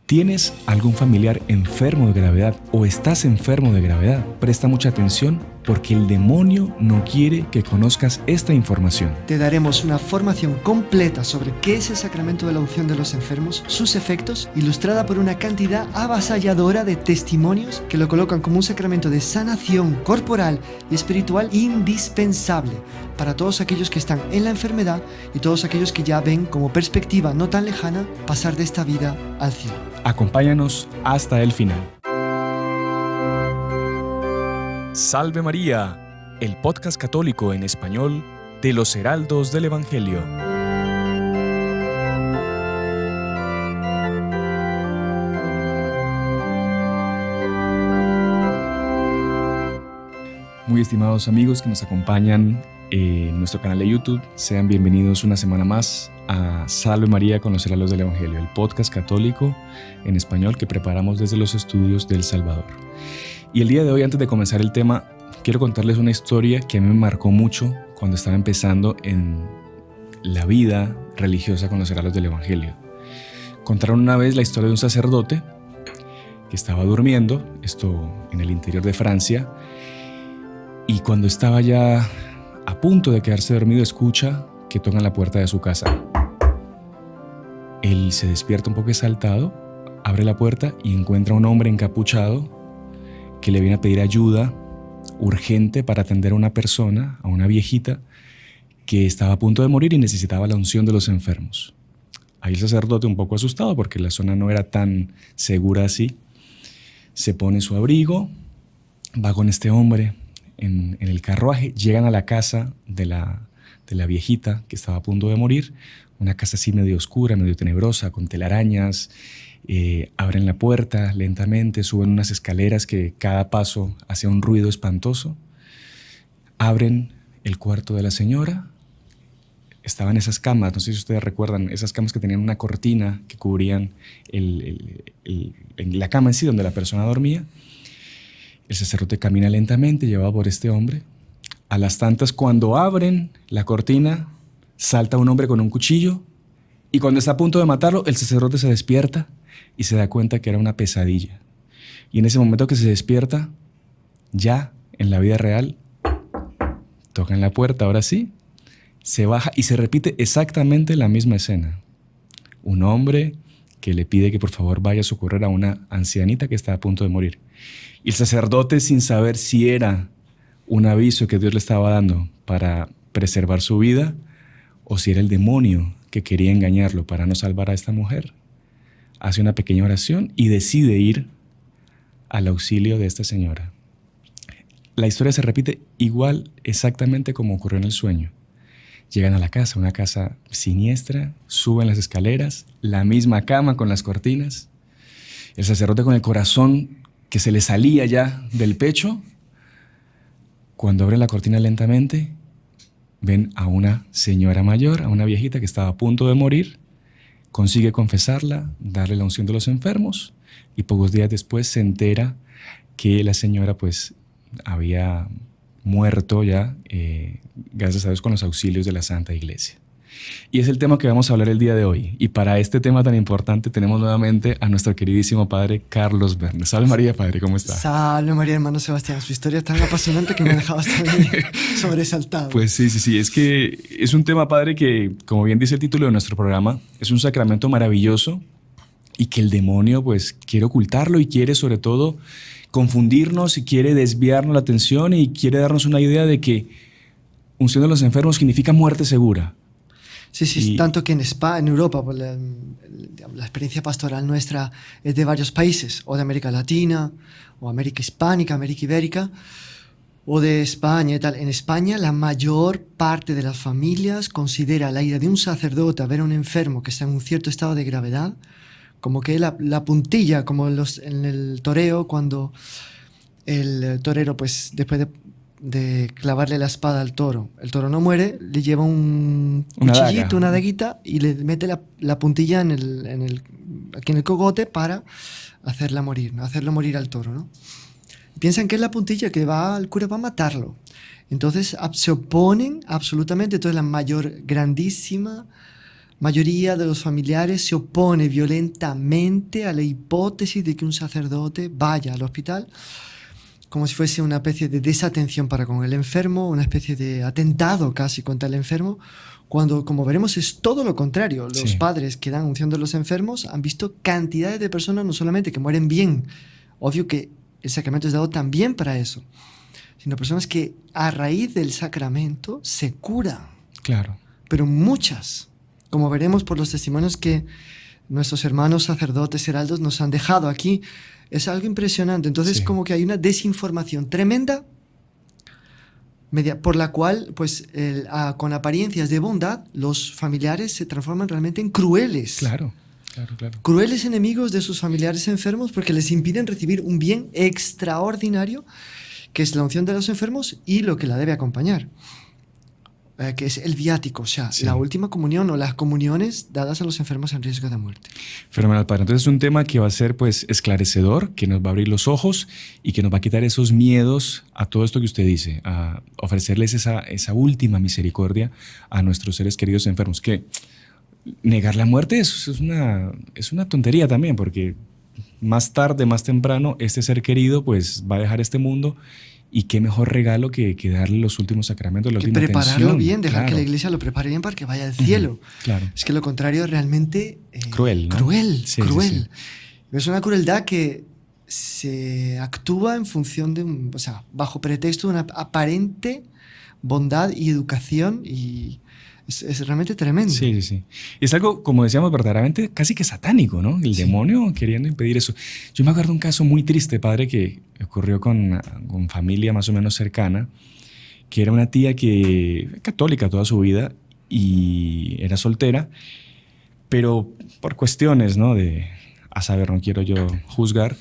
¿Tienes algún familiar enfermo de gravedad o estás enfermo de gravedad? Presta mucha atención porque el demonio no quiere que conozcas esta información. Te daremos una formación completa sobre qué es el sacramento de la unción de los enfermos, sus efectos, ilustrada por una cantidad avasalladora de testimonios que lo colocan como un sacramento de sanación corporal y espiritual indispensable para todos aquellos que están en la enfermedad y todos aquellos que ya ven como perspectiva no tan lejana pasar de esta vida al cielo. Acompáñanos hasta el final. Salve María, el podcast católico en español de los Heraldos del Evangelio. Muy estimados amigos que nos acompañan en nuestro canal de YouTube, sean bienvenidos una semana más a Salve María con los Heraldos del Evangelio, el podcast católico en español que preparamos desde los estudios del Salvador. Y el día de hoy, antes de comenzar el tema, quiero contarles una historia que a mí me marcó mucho cuando estaba empezando en la vida religiosa con los Heraldos del Evangelio. Contaron una vez la historia de un sacerdote que estaba durmiendo, esto en el interior de Francia, y cuando estaba ya a punto de quedarse dormido, escucha que tocan la puerta de su casa. Él se despierta un poco exaltado, abre la puerta y encuentra a un hombre encapuchado que le viene a pedir ayuda urgente para atender a una persona, a una viejita, que estaba a punto de morir y necesitaba la unción de los enfermos. Ahí el sacerdote, un poco asustado porque la zona no era tan segura así, se pone su abrigo, va con este hombre en el carruaje, llegan a la casa de la viejita que estaba a punto de morir, una casa así medio oscura, medio tenebrosa, con telarañas. Abren la puerta lentamente, suben unas escaleras que cada paso hacía un ruido espantoso. Abren el cuarto de la señora. Estaban esas camas, no sé si ustedes recuerdan, esas camas que tenían una cortina que cubrían la cama en sí donde la persona dormía. El sacerdote camina lentamente, llevado por este hombre. A las tantas, cuando abren la cortina, salta un hombre con un cuchillo y cuando está a punto de matarlo, el sacerdote se despierta y se da cuenta que era una pesadilla. Y en ese momento que se despierta, ya en la vida real, tocan la puerta, ahora sí, se baja y se repite exactamente la misma escena. Un hombre que le pide que por favor vaya a socorrer a una ancianita que está a punto de morir. Y el sacerdote, sin saber si era un aviso que Dios le estaba dando para preservar su vida o si era el demonio que quería engañarlo para no salvar a esta mujer, hace una pequeña oración y decide ir al auxilio de esta señora. La historia se repite igual exactamente como ocurrió en el sueño. Llegan a la casa, una casa siniestra, suben las escaleras, la misma cama con las cortinas. El sacerdote con el corazón que se le salía ya del pecho. Cuando abre la cortina lentamente, ven a una señora mayor, a una viejita que estaba a punto de morir. Consigue confesarla, darle la unción de los enfermos y pocos días después se entera que la señora pues había muerto ya, gracias a Dios, con los auxilios de la Santa Iglesia. Y es el tema que vamos a hablar el día de hoy. Y para este tema tan importante tenemos nuevamente a nuestro queridísimo padre Carlos Verne. Salve María, padre, ¿cómo está? Salve María, hermano Sebastián. Su historia es tan apasionante que me dejaba también sobresaltado. Pues sí. Es que es un tema, padre, que, como bien dice el título de nuestro programa, es un sacramento maravilloso y que el demonio pues quiere ocultarlo y quiere sobre todo confundirnos y quiere desviarnos la atención y quiere darnos una idea de que unción de los enfermos significa muerte segura. Sí, tanto que en España, en Europa, pues la experiencia pastoral nuestra es de varios países, o de América Latina, o América Hispánica, América Ibérica, o de España y tal. En España la mayor parte de las familias considera la ida de un sacerdote a ver a un enfermo que está en un cierto estado de gravedad como que la puntilla, como en el toreo, cuando el torero, pues después de clavarle la espada al toro, el toro no muere, le lleva un cuchillito, una daguita, y le mete la puntilla aquí en el cogote para hacerla morir, ¿no? Hacerlo morir al toro, ¿no? Piensan que es la puntilla que el cura va a matarlo. Entonces se oponen absolutamente. Entonces la grandísima mayoría de los familiares se opone violentamente a la hipótesis de que un sacerdote vaya al hospital, como si fuese una especie de desatención para con el enfermo, una especie de atentado casi contra el enfermo, cuando, como veremos, es todo lo contrario. Los padres que dan unción de los enfermos han visto cantidades de personas no solamente que mueren bien, obvio que el sacramento es dado también para eso, sino personas que a raíz del sacramento se curan. Claro. Pero muchas, como veremos por los testimonios que nuestros hermanos sacerdotes heraldos nos han dejado aquí, es algo impresionante. Entonces, como que hay una desinformación tremenda por la cual, pues, con apariencias de bondad, los familiares se transforman realmente en crueles. Claro. Crueles enemigos de sus familiares enfermos porque les impiden recibir un bien extraordinario, que es la unción de los enfermos y lo que la debe acompañar, que es el viático, o sea, la última comunión o las comuniones dadas a los enfermos en riesgo de muerte. Fenomenal, padre. Entonces es un tema que va a ser, pues, esclarecedor, que nos va a abrir los ojos y que nos va a quitar esos miedos a todo esto que usted dice, a ofrecerles esa última misericordia a nuestros seres queridos enfermos. Que negar la muerte es una tontería también, porque más tarde, más temprano, este ser querido pues va a dejar este mundo. Y qué mejor regalo que darle los últimos sacramentos, la última atención. Prepararlo bien, dejar que la iglesia lo prepare bien para que vaya al cielo. Claro. Es que lo contrario es realmente cruel, ¿no? Cruel. Sí. Es una crueldad que se actúa en función de bajo pretexto de una aparente bondad y educación, y es realmente tremendo. Sí. Y es algo, como decíamos, verdaderamente casi que satánico, ¿no? El demonio queriendo impedir eso. Yo me acuerdo un caso muy triste, padre, que ocurrió con familia más o menos cercana, que era una tía que católica toda su vida y era soltera, pero por cuestiones, ¿no? A saber, no quiero yo juzgar,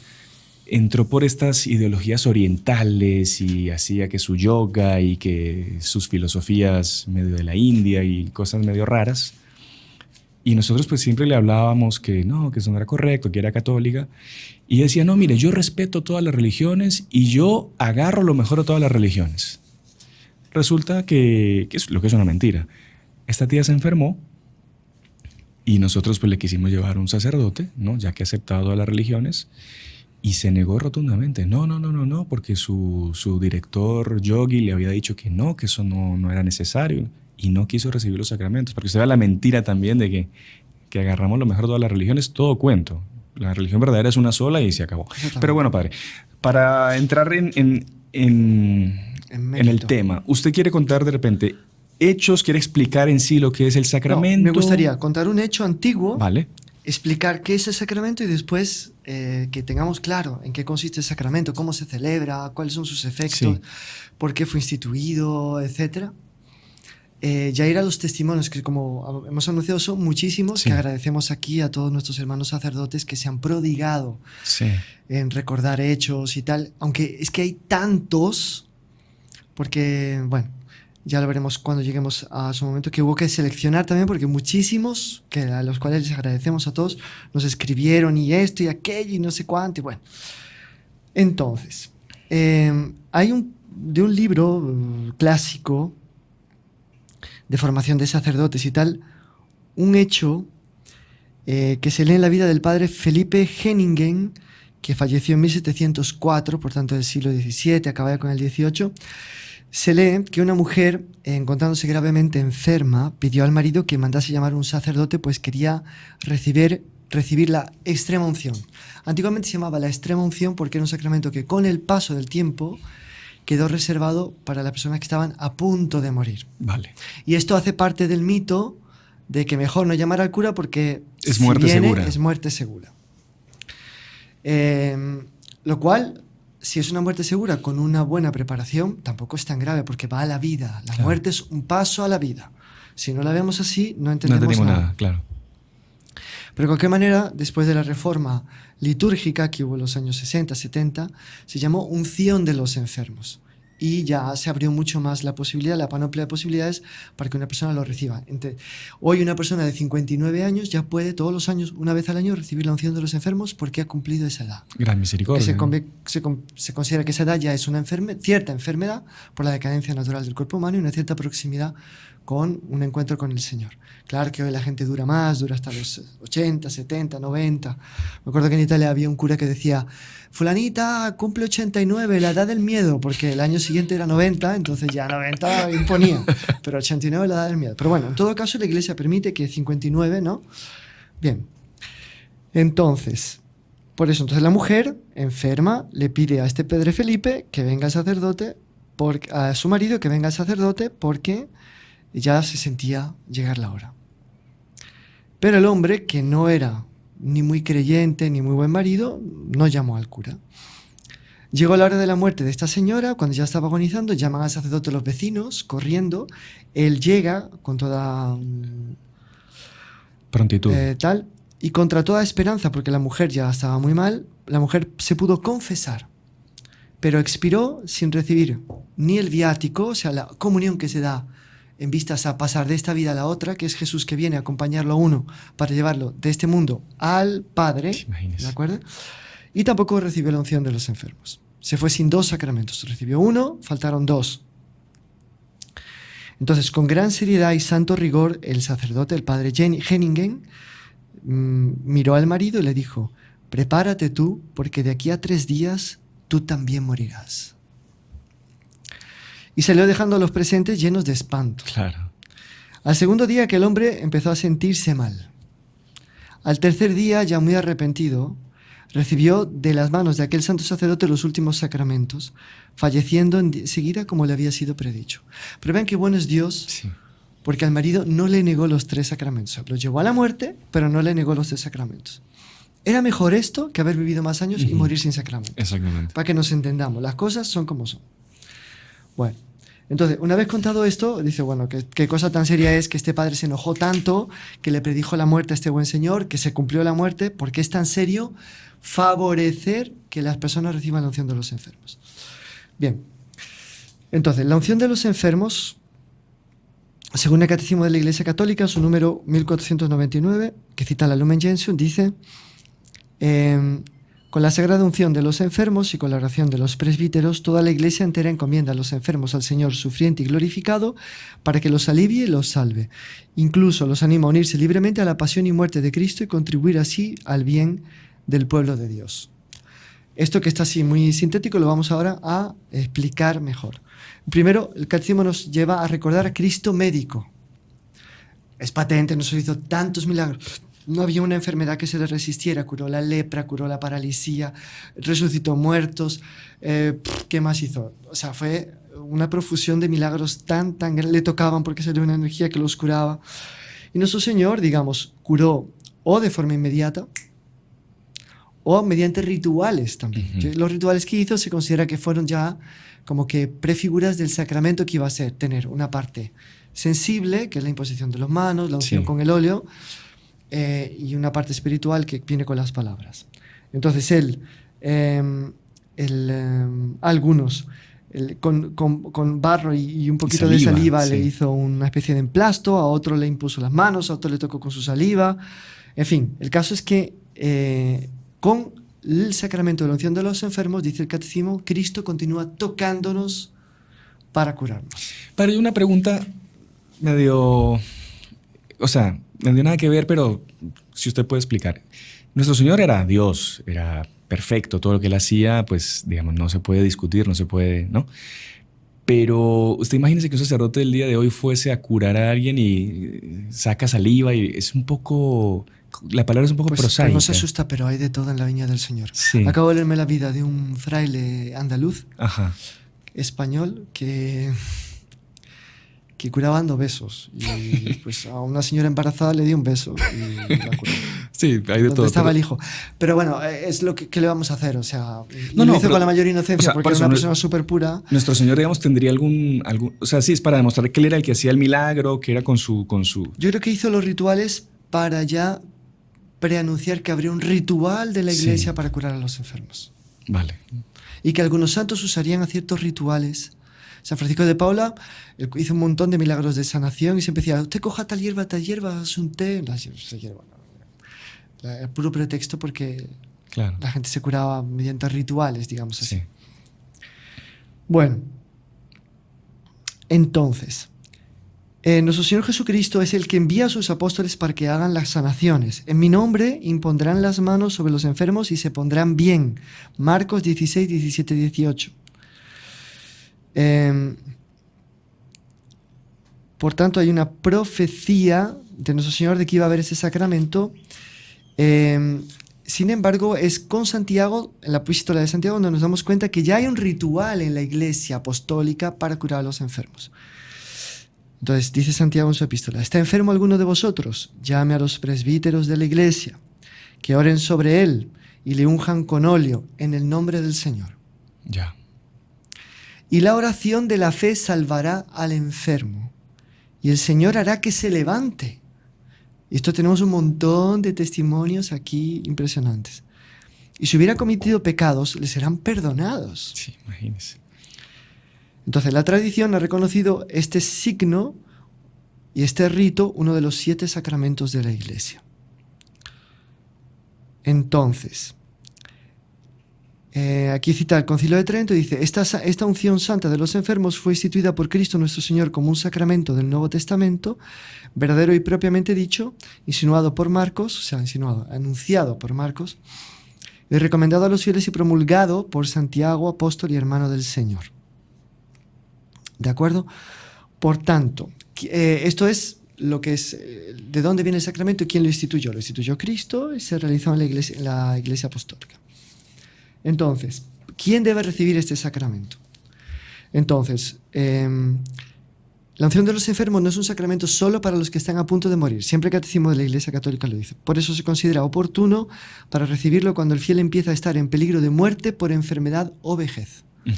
entró por estas ideologías orientales y hacía que su yoga y que sus filosofías medio de la India y cosas medio raras. Y nosotros pues siempre le hablábamos que no, que eso no era correcto, que era católica. Y decía, no, mire, yo respeto todas las religiones y yo agarro lo mejor de todas las religiones. Resulta que es lo que es una mentira. Esta tía se enfermó y nosotros pues le quisimos llevar a un sacerdote, ¿no? Ya que aceptaba todas las religiones. Y se negó rotundamente. No, porque su director yogi le había dicho que eso no era necesario, y no quiso recibir los sacramentos. Porque usted ve la mentira también de que agarramos lo mejor de todas las religiones, todo cuento. La religión verdadera es una sola y se acabó. Pero bueno, padre, para entrar en el tema, ¿usted quiere contar de repente hechos, quiere explicar en sí lo que es el sacramento? No, me gustaría contar un hecho antiguo. Vale. Explicar qué es el sacramento y después que tengamos claro en qué consiste el sacramento, cómo se celebra, cuáles son sus efectos, por qué fue instituido, etc. Ya ir a los testimonios, que como hemos anunciado son muchísimos, que agradecemos aquí a todos nuestros hermanos sacerdotes que se han prodigado en recordar hechos y tal, aunque es que hay tantos, porque, bueno, ya lo veremos cuando lleguemos a su momento, que hubo que seleccionar también, porque muchísimos, a los cuales les agradecemos a todos, nos escribieron y esto y aquello y no sé cuánto. Y bueno, entonces, hay de un libro clásico de formación de sacerdotes y tal, un hecho que se lee en la vida del padre Felipe Henningen, que falleció en 1704, por tanto del siglo XVII, acababa con el XVIII. Se lee que una mujer, encontrándose gravemente enferma, pidió al marido que mandase llamar a un sacerdote, pues quería recibir la extrema unción. Antiguamente se llamaba la extrema unción porque era un sacramento que con el paso del tiempo quedó reservado para las personas que estaban a punto de morir. Vale. Y esto hace parte del mito de que mejor no llamar al cura porque es muerte segura. Es muerte segura. Lo cual, si es una muerte segura con una buena preparación, tampoco es tan grave porque va a la vida. La muerte es un paso a la vida. Si no la vemos así, no entendemos nada. Claro. Pero de cualquier manera, después de la reforma litúrgica que hubo en los años 60, 70, se llamó unción de los enfermos. y ya se abrió mucho más la posibilidad, la panoplia de posibilidades para que una persona lo reciba. Hoy una persona de 59 años ya puede todos los años, una vez al año, recibir la unción de los enfermos porque ha cumplido esa edad. Gran misericordia. Se considera que esa edad ya es una cierta enfermedad por la decadencia natural del cuerpo humano y una cierta proximidad con un encuentro con el Señor. Claro que hoy la gente dura más, dura hasta los 80, 70, 90. Me acuerdo que en Italia había un cura que decía: fulanita cumple 89, la edad del miedo, porque el año siguiente era 90, entonces ya 90 imponía, pero 89 la edad del miedo. Pero bueno, en todo caso la Iglesia permite que 59, ¿no? Bien. Entonces la mujer enferma le pide a este Pedro Felipe que venga al sacerdote, a su marido que venga al sacerdote porque ya se sentía llegar la hora. Pero el hombre, que no era ni muy creyente ni muy buen marido, no llamó al cura. Llegó la hora de la muerte de esta señora, cuando ya estaba agonizando, llaman al sacerdote los vecinos, corriendo. Él llega con toda prontitud. Y contra toda esperanza, porque la mujer ya estaba muy mal, la mujer se pudo confesar, pero expiró sin recibir ni el viático, o sea, la comunión que se da en vistas a pasar de esta vida a la otra, que es Jesús que viene a acompañarlo a uno para llevarlo de este mundo al Padre, ¿de acuerdo? Y tampoco recibió la unción de los enfermos. Se fue sin 2 sacramentos. Recibió 1, faltaron 2. Entonces, con gran seriedad y santo rigor, el sacerdote, el padre Henningen, miró al marido y le dijo: prepárate tú, porque de aquí a 3 días tú también morirás. Y salió dejando a los presentes llenos de espanto. Claro. Al segundo día que el hombre empezó a sentirse mal. Al tercer día, ya muy arrepentido, recibió de las manos de aquel santo sacerdote los últimos sacramentos, falleciendo enseguida como le había sido predicho. Pero vean qué bueno es Dios, sí, porque al marido no le negó los 3 sacramentos. Lo llevó a la muerte, pero no le negó los 3 sacramentos. Era mejor esto que haber vivido más años y morir sin sacramentos. Exactamente. Para que nos entendamos, las cosas son como son. Bueno, entonces, una vez contado esto, dice, bueno, qué cosa tan seria es que este padre se enojó tanto, que le predijo la muerte a este buen señor, que se cumplió la muerte, porque es tan serio favorecer que las personas reciban la unción de los enfermos. Bien, entonces, la unción de los enfermos, según el Catecismo de la Iglesia Católica, su número 1499, que cita la Lumen Gentium, dice: con la sagrada unción de los enfermos y con la oración de los presbíteros, toda la Iglesia entera encomienda a los enfermos al Señor sufriente y glorificado para que los alivie y los salve. Incluso los anima a unirse libremente a la pasión y muerte de Cristo y contribuir así al bien del pueblo de Dios. Esto, que está así muy sintético, lo vamos ahora a explicar mejor. Primero, el Catecismo nos lleva a recordar a Cristo médico. Es patente, nos hizo tantos milagros. No había una enfermedad que se le resistiera. Curó la lepra, curó la paralisía, resucitó muertos. ¿Qué más hizo? O sea, fue una profusión de milagros tan le tocaban porque salió una energía que los curaba. Y nuestro Señor, digamos, curó o de forma inmediata o mediante rituales también. Los rituales que hizo se considera que fueron ya como que prefiguras del sacramento que iba a ser, tener una parte sensible, que es la imposición de las manos, la unción con el óleo, y una parte espiritual que viene con las palabras. Entonces algunos con barro y un poquito de saliva le hizo una especie de emplasto, a otro le impuso las manos, a otro le tocó con su saliva. En fin, el caso es que con el sacramento de la unción de los enfermos, dice el Catecismo, Cristo continúa tocándonos para curarnos. Padre, una pregunta medio... O sea, no tiene nada que ver, pero si usted puede explicar. Nuestro Señor era Dios, era perfecto. Todo lo que Él hacía, pues, digamos, no se puede discutir, no se puede, ¿no? Pero usted imagínese que un sacerdote del día de hoy fuese a curar a alguien y saca saliva y es un poco... La palabra es un poco prosaica. No se asusta, pero hay de todo en la viña del Señor. Sí. Acabo de leerme la vida de un fraile andaluz, español, que curaba dando besos. Y pues a una señora embarazada le dio un beso y la curó. Sí, hay de todo. Estaba el hijo. Pero bueno, es lo que le vamos a hacer. O sea, lo hizo con la mayor inocencia, porque era una persona súper pura. Nuestro Señor, digamos, tendría algún... O sea, sí, es para demostrar que Él era el que hacía el milagro, que era con su... Yo creo que hizo los rituales para ya preanunciar que habría un ritual de la Iglesia para curar a los enfermos. Vale. Y que algunos santos usarían a ciertos rituales San Francisco de Paula hizo un montón de milagros de sanación y siempre decía, usted coja tal hierba, haz un té. Esa hierba, no. El puro pretexto porque Claro. la gente se curaba mediante rituales, digamos así. Sí. Bueno, entonces, nuestro Señor Jesucristo es el que envía a sus apóstoles para que hagan las sanaciones. En mi nombre impondrán las manos sobre los enfermos y se pondrán bien. Marcos 16, 17, 18. Por tanto, hay una profecía de nuestro Señor de que iba a haber ese sacramento. Sin embargo, es con Santiago, en la epístola de Santiago, donde nos damos cuenta que ya hay un ritual en la iglesia apostólica para curar a los enfermos. Entonces, dice Santiago en su epístola, ¿está enfermo alguno de vosotros? Llame a los presbíteros de la iglesia, que oren sobre él y le unjan con óleo en el nombre del Señor. Ya. Y la oración de la fe salvará al enfermo, y el Señor hará que se levante. Y esto tenemos un montón de testimonios aquí impresionantes. Y si hubiera cometido pecados, le serán perdonados. Sí, imagínese. Entonces, la tradición ha reconocido este signo y este rito, uno de los 7 sacramentos de la Iglesia. Entonces, aquí cita el Concilio de Trento y dice, esta unción santa de los enfermos fue instituida por Cristo nuestro Señor como un sacramento del Nuevo Testamento, verdadero y propiamente dicho, insinuado por Marcos, o sea, anunciado por Marcos, y recomendado a los fieles y promulgado por Santiago, apóstol y hermano del Señor. ¿De acuerdo? Por tanto, esto es lo que es, de dónde viene el sacramento y quién lo instituyó. Lo instituyó Cristo y se realizó en la iglesia apostólica. Entonces, ¿quién debe recibir este sacramento? Entonces, la unción de los enfermos no es un sacramento solo para los que están a punto de morir. Siempre el Catecismo de la Iglesia Católica lo dice. Por eso se considera oportuno para recibirlo cuando el fiel empieza a estar en peligro de muerte por enfermedad o vejez. Uh-huh.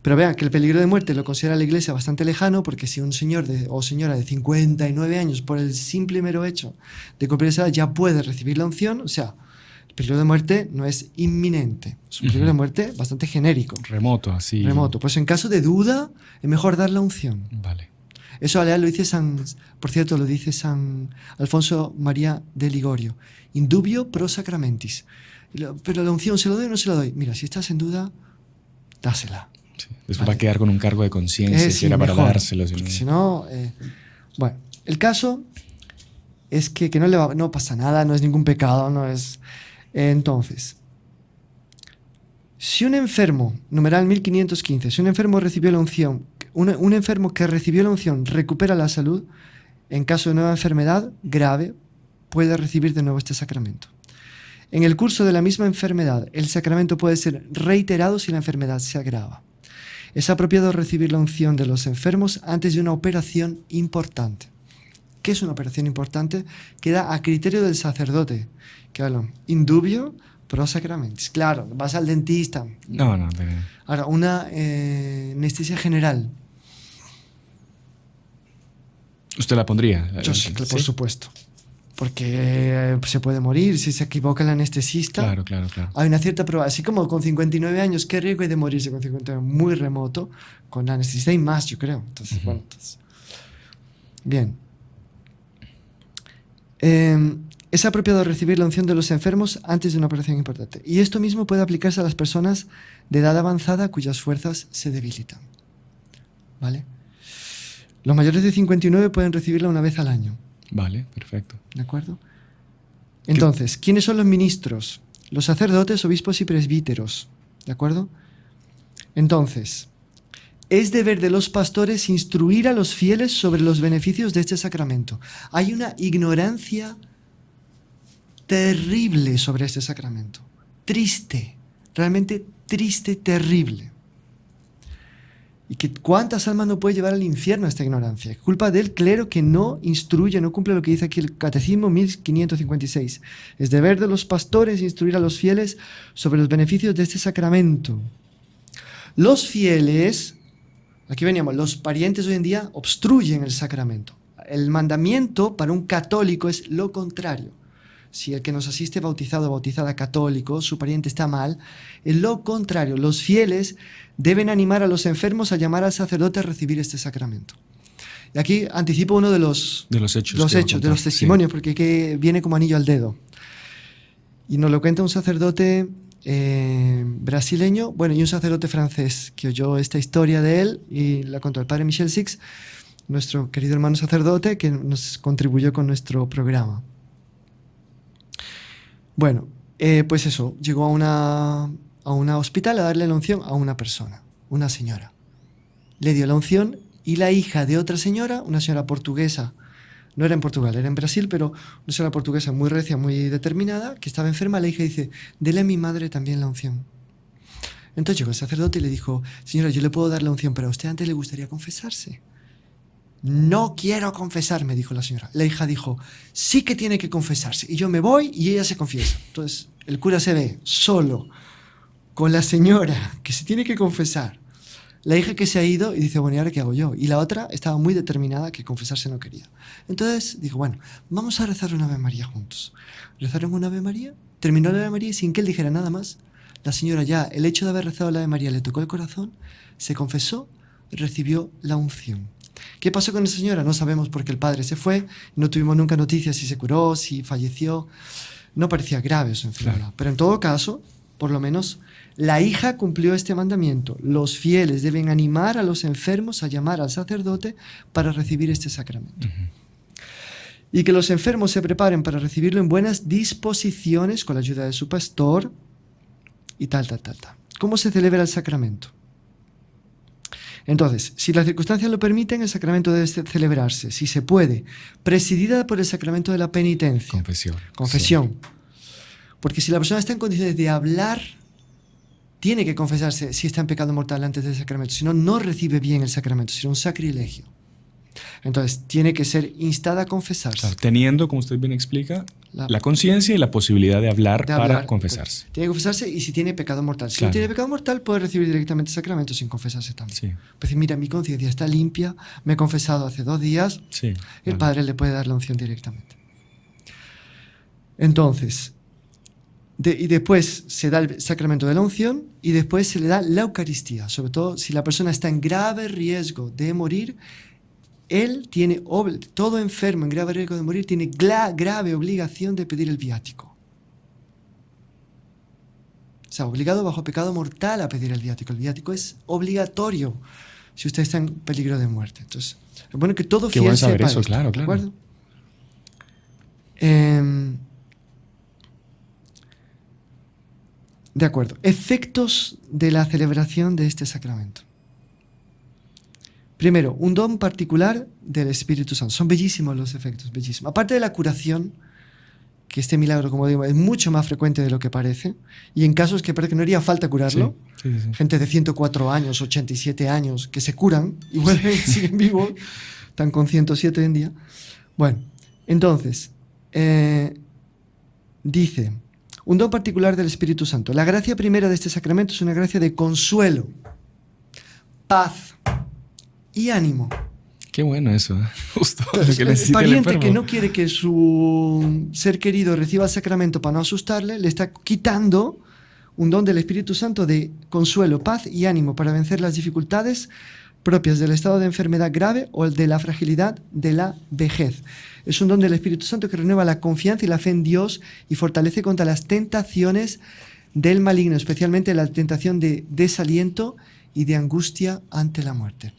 Pero vean que el peligro de muerte lo considera la Iglesia bastante lejano, porque si un señor o señora de 59 años, por el simple y mero hecho de cumplir esa edad, ya puede recibir la unción, o sea, el peligro de muerte no es inminente, es un peligro de muerte bastante genérico. Remoto, así. Remoto. Pues en caso de duda, es mejor dar la unción. Vale. Eso lo dice por cierto, lo dice San Alfonso María de Ligorio. Indubio pro sacramentis. Pero la unción, ¿se lo doy o no se la doy? Mira, si estás en duda, dásela. Sí. Después va a quedar con un cargo de conciencia, si sí, era para mejor, dárselo. Si no, bueno, el caso es que no pasa nada, no es ningún pecado, no es... entonces, si un enfermo, numeral 1515, si un enfermo recibió la unción, un enfermo que recibió la unción recupera la salud, en caso de nueva enfermedad grave, puede recibir de nuevo este sacramento. En el curso de la misma enfermedad, el sacramento puede ser reiterado si la enfermedad se agrava. Es apropiado recibir la unción de los enfermos antes de una operación importante. ¿Qué es una operación importante? Queda a criterio del sacerdote. Que hablan, indubio pro sacramentis. Claro, vas al dentista. No. Ahora, una anestesia general. ¿Usted la pondría? Yo sí, por supuesto. Porque se puede morir si se equivoca el anestesista. Claro. Hay una cierta prueba. Así como con 59 años, ¿qué riesgo hay de morirse con 59 años? Muy remoto. Con la anestesista hay más, yo creo. Entonces, bueno, bien. Es apropiado recibir la unción de los enfermos antes de una operación importante. Y esto mismo puede aplicarse a las personas de edad avanzada cuyas fuerzas se debilitan. ¿Vale? Los mayores de 59 pueden recibirla una vez al año. Vale, perfecto. ¿De acuerdo? Entonces, ¿quiénes son los ministros? Los sacerdotes, obispos y presbíteros. ¿De acuerdo? Entonces, es deber de los pastores instruir a los fieles sobre los beneficios de este sacramento. Hay una ignorancia terrible sobre este sacramento. Triste, realmente triste, terrible. Y que cuántas almas no puede llevar al infierno esta ignorancia. Culpa del clero que no instruye, no cumple lo que dice aquí el Catecismo 1556. Es deber de los pastores instruir a los fieles sobre los beneficios de este sacramento. Los fieles, aquí veníamos, los parientes hoy en día obstruyen el sacramento. El mandamiento para un católico es lo contrario. si el que nos asiste bautizado o bautizada católico, su pariente está mal, en lo contrario, los fieles deben animar a los enfermos a llamar al sacerdote a recibir este sacramento. Y aquí anticipo uno de los hechos, de los testimonios, porque que viene como anillo al dedo. Y nos lo cuenta un sacerdote brasileño, bueno, y un sacerdote francés que oyó esta historia de él y la contó el padre Michel Six, nuestro querido hermano sacerdote que nos contribuyó con nuestro programa. Bueno, pues eso, llegó a una hospital a darle la unción a una persona, una señora. Le dio la unción y la hija de otra señora, una señora portuguesa, no era en Portugal, era en Brasil, pero una señora portuguesa muy recia, muy determinada, que estaba enferma, la hija dice, dele a mi madre también la unción. Entonces llegó el sacerdote y le dijo, señora, yo le puedo dar la unción, pero a usted antes le gustaría confesarse. No quiero confesarme, dijo la señora. La hija dijo, sí que tiene que confesarse. Y yo me voy y ella se confiesa. Entonces el cura se ve solo con la señora que se tiene que confesar. La hija que se ha ido y dice, bueno, ¿y ahora qué hago yo? Y la otra estaba muy determinada que confesarse no quería. Entonces dijo, bueno, vamos a rezar una Ave María juntos. Rezaron una Ave María, terminó la Ave María y sin que él dijera nada más, la señora ya, el hecho de haber rezado la Ave María le tocó el corazón, se confesó, recibió la unción. ¿Qué pasó con esa señora? No sabemos porque el padre se fue, no tuvimos nunca noticias si se curó, si falleció. No parecía grave su enfermedad. Claro. Pero en todo caso, por lo menos, la hija cumplió este mandamiento. Los fieles deben animar a los enfermos a llamar al sacerdote para recibir este sacramento. Y que los enfermos se preparen para recibirlo en buenas disposiciones con la ayuda de su pastor y tal. ¿Cómo se celebra el sacramento? Entonces, si las circunstancias lo permiten, el sacramento debe celebrarse, si se puede, presidida por el sacramento de la penitencia. Confesión. Sí. Porque si la persona está en condiciones de hablar, tiene que confesarse si está en pecado mortal antes del sacramento. Si no, no recibe bien el sacramento, será un sacrilegio. Entonces, tiene que ser instada a confesarse. Claro, teniendo, como usted bien explica, la conciencia y la posibilidad de hablar para confesarse. Tiene que confesarse y si tiene pecado mortal. Si no tiene pecado mortal, puede recibir directamente el sacramento sin confesarse también. Sí. Pues mira, mi conciencia está limpia, me he confesado hace 2 días, el padre le puede dar la unción directamente. Entonces, y después se da el sacramento de la unción y después se le da la Eucaristía. Sobre todo si la persona está en grave riesgo de morir, él tiene, todo enfermo en grave riesgo de morir, tiene grave obligación de pedir el viático. O sea, obligado bajo pecado mortal a pedir el viático. El viático es obligatorio si usted está en peligro de muerte. Entonces, es bueno que todo fiel sepa saber eso, esto, claro. ¿de acuerdo? De acuerdo. Efectos de la celebración de este sacramento. Primero, un don particular del Espíritu Santo. Son bellísimos los efectos, bellísimos. Aparte de la curación, que este milagro, como digo, es mucho más frecuente de lo que parece, y en casos que parece que no haría falta curarlo, sí. Gente de 104 años, 87 años, que se curan y vuelven y siguen vivos, están con 107 hoy en día. Bueno, entonces, dice, un don particular del Espíritu Santo. La gracia primera de este sacramento es una gracia de consuelo, paz y ánimo. Qué bueno eso, ¿eh? Justo Entonces, lo que necesita el pariente el que no quiere que su ser querido reciba el sacramento para no asustarle, le está quitando un don del Espíritu Santo de consuelo, paz y ánimo para vencer las dificultades propias del estado de enfermedad grave o de la fragilidad de la vejez. Es un don del Espíritu Santo que renueva la confianza y la fe en Dios y fortalece contra las tentaciones del maligno, especialmente la tentación de desaliento y de angustia ante la muerte.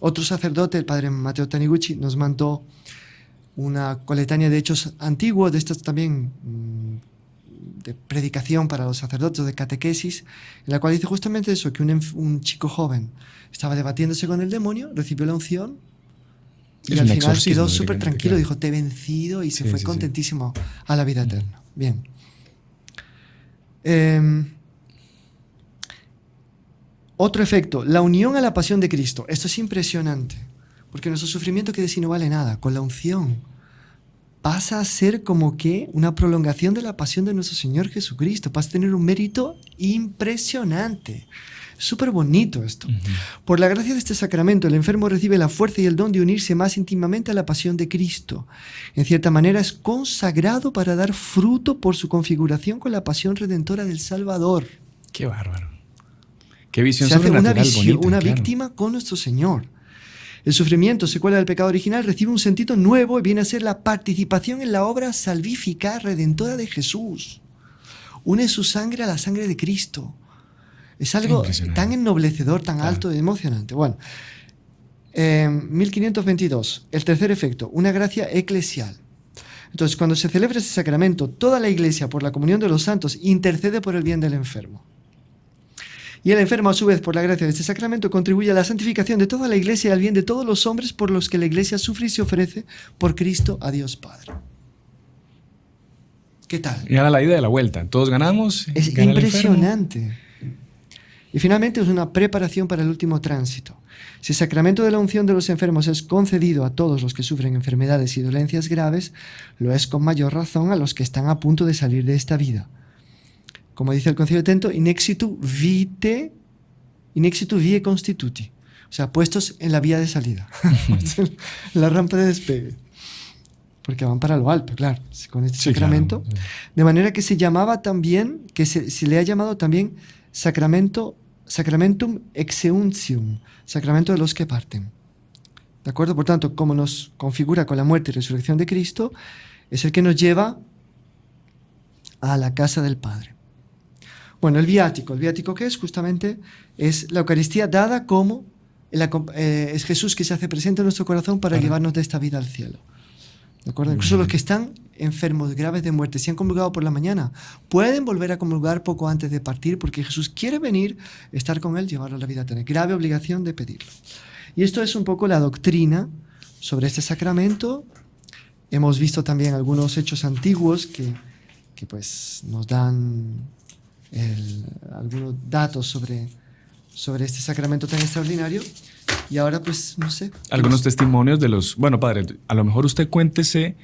Otro sacerdote, el padre Matteo Taniguchi, nos mandó una coletánea de hechos antiguos, de estos también de predicación para los sacerdotes, de catequesis, en la cual dice justamente eso, que un chico joven estaba debatiéndose con el demonio, recibió la unción y al final quedó súper tranquilo, claro. Dijo, te he vencido y se fue contentísimo a la vida eterna. Bien. Otro efecto, la unión a la pasión de Cristo. Esto es impresionante, porque nuestro sufrimiento que de sí no vale nada. Con la unción pasa a ser como que una prolongación de la pasión de nuestro Señor Jesucristo. Pasa a tener un mérito impresionante. Súper bonito esto. Ujú. Por la gracia de este sacramento, el enfermo recibe la fuerza y el don de unirse más íntimamente a la pasión de Cristo. En cierta manera es consagrado para dar fruto por su configuración con la pasión redentora del Salvador. Qué bárbaro. Qué visión Se hace sobrenatural bonita, una claro. víctima con nuestro Señor. El sufrimiento, secuela del pecado original, recibe un sentido nuevo y viene a ser la participación en la obra salvífica redentora de Jesús. Une su sangre a la sangre de Cristo. Es algo tan ennoblecedor, tan alto y emocionante. Bueno, 1522, el tercer efecto, una gracia eclesial. Entonces, cuando se celebra ese sacramento, toda la Iglesia, por la comunión de los santos, intercede por el bien del enfermo. Y el enfermo, a su vez, por la gracia de este sacramento, contribuye a la santificación de toda la Iglesia y al bien de todos los hombres por los que la Iglesia sufre y se ofrece por Cristo a Dios Padre. ¿Qué tal? Y ahora la ida de la vuelta. Todos ganamos. Es gana el impresionante. Y finalmente es una preparación para el último tránsito. Si el sacramento de la unción de los enfermos es concedido a todos los que sufren enfermedades y dolencias graves, lo es con mayor razón a los que están a punto de salir de esta vida. Como dice el Concilio de Trento, in exitu vie constituti. O sea, puestos en la vía de salida. La rampa de despegue. Porque van para lo alto, claro, con este sacramento. Claro, sí. De manera que se llamaba también, que se le ha llamado también sacramentum exeuntium, sacramento de los que parten. ¿De acuerdo? Por tanto, como nos configura con la muerte y resurrección de Cristo, es el que nos lleva a la casa del Padre. Bueno, el viático ¿qué es? Justamente es la Eucaristía dada como es Jesús que se hace presente en nuestro corazón para llevarnos de esta vida al cielo. ¿De acuerdo? Incluso los que están enfermos, graves de muerte, si han comulgado por la mañana, pueden volver a comulgar poco antes de partir porque Jesús quiere venir, estar con él, llevarlo a la vida eterna. Grave obligación de pedirlo. Y esto es un poco la doctrina sobre este sacramento. Hemos visto también algunos hechos antiguos que pues nos dan algunos datos sobre este sacramento tan extraordinario. Y ahora, pues, no sé. Algunos testimonios de los... Bueno, padre, a lo mejor usted cuéntese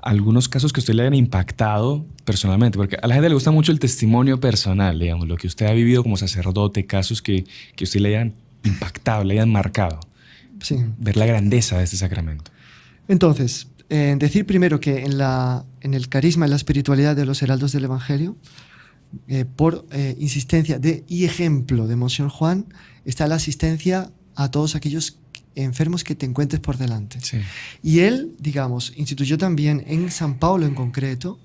algunos casos que usted le hayan impactado personalmente, porque a la gente le gusta mucho el testimonio personal, digamos, lo que usted ha vivido como sacerdote, casos que usted le hayan impactado, le hayan marcado. Sí. Ver la grandeza de este sacramento. Entonces, decir primero que en el carisma, en la espiritualidad de los heraldos del Evangelio, por insistencia y ejemplo de Monseñor Juan, está la asistencia a todos aquellos enfermos que te encuentres por delante. Sí. Y él, digamos, instituyó también en San Pablo en concreto,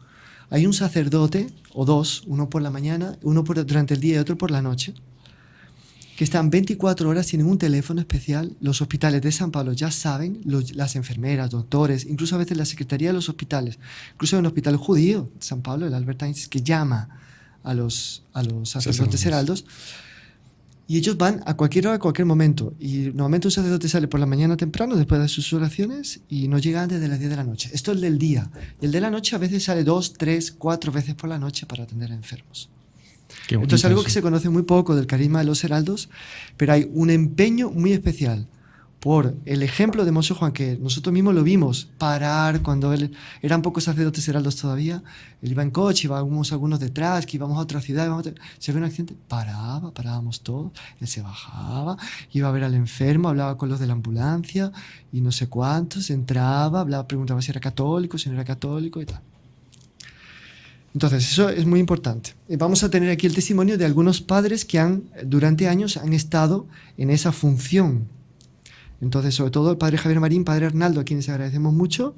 hay un sacerdote, o dos, uno por la mañana, uno durante el día y otro por la noche, que están 24 horas, tienen un teléfono especial. Los hospitales de San Pablo ya saben, las enfermeras, doctores, incluso a veces la secretaría de los hospitales, incluso en un hospital judío, San Pablo, el Albert Einstein, que llama a los sacerdotes heraldos, y ellos van a cualquier hora, a cualquier momento. Y normalmente un sacerdote sale por la mañana temprano, después de sus oraciones, y no llega antes de las 10 de la noche. Esto es el del día. Y el de la noche a veces sale 2, 3, 4 veces por la noche para atender a enfermos. Esto es algo que se conoce muy poco del carisma de los heraldos, pero hay un empeño muy especial por el ejemplo de Monseñor Juan, que nosotros mismos lo vimos parar cuando eran pocos sacerdotes heraldos todavía. Él iba en coche, íbamos algunos detrás, que íbamos a otra ciudad, se ve un accidente, parábamos todos, él se bajaba, iba a ver al enfermo, hablaba con los de la ambulancia y no sé cuántos, entraba, preguntaba si era católico, si no era católico y tal. Entonces, eso es muy importante. Vamos a tener aquí el testimonio de algunos padres que durante años han estado en esa función. Entonces, sobre todo el padre Javier Marín, padre Arnaldo, a quienes agradecemos mucho,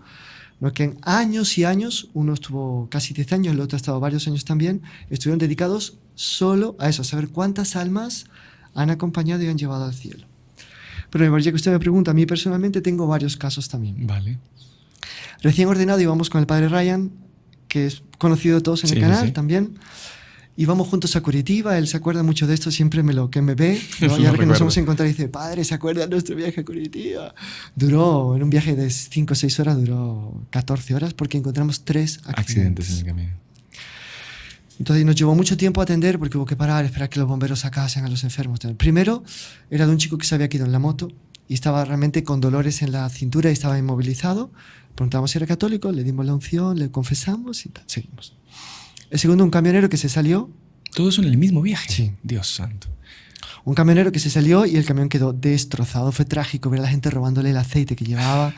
¿no? Que en años y años, uno estuvo casi 10 años, el otro ha estado varios años también, estuvieron dedicados solo a eso, a saber cuántas almas han acompañado y han llevado al cielo. Pero ya que usted me pregunta, a mí personalmente tengo varios casos también. Vale. Recién ordenado íbamos con el padre Ryan, que es conocido de todos en el canal también. Íbamos juntos a Curitiba, él se acuerda mucho de esto, siempre me ve, ¿no? Y ahora que nos hemos encontrado dice, padre, ¿se acuerda de nuestro viaje a Curitiba? En un viaje de 5 o 6 horas, duró 14 horas porque encontramos 3 accidentes en el camino. Entonces nos llevó mucho tiempo a atender porque hubo que parar, esperar que los bomberos sacasen a los enfermos. El primero era de un chico que se había quedado en la moto y estaba realmente con dolores en la cintura y estaba inmovilizado. Preguntamos si era católico, le dimos la unción, le confesamos y tal, seguimos. El segundo, un camionero que se salió. ¿Todo eso en el mismo viaje? Sí. Dios santo. Un camionero que se salió y el camión quedó destrozado. Fue trágico ver a la gente robándole el aceite que llevaba.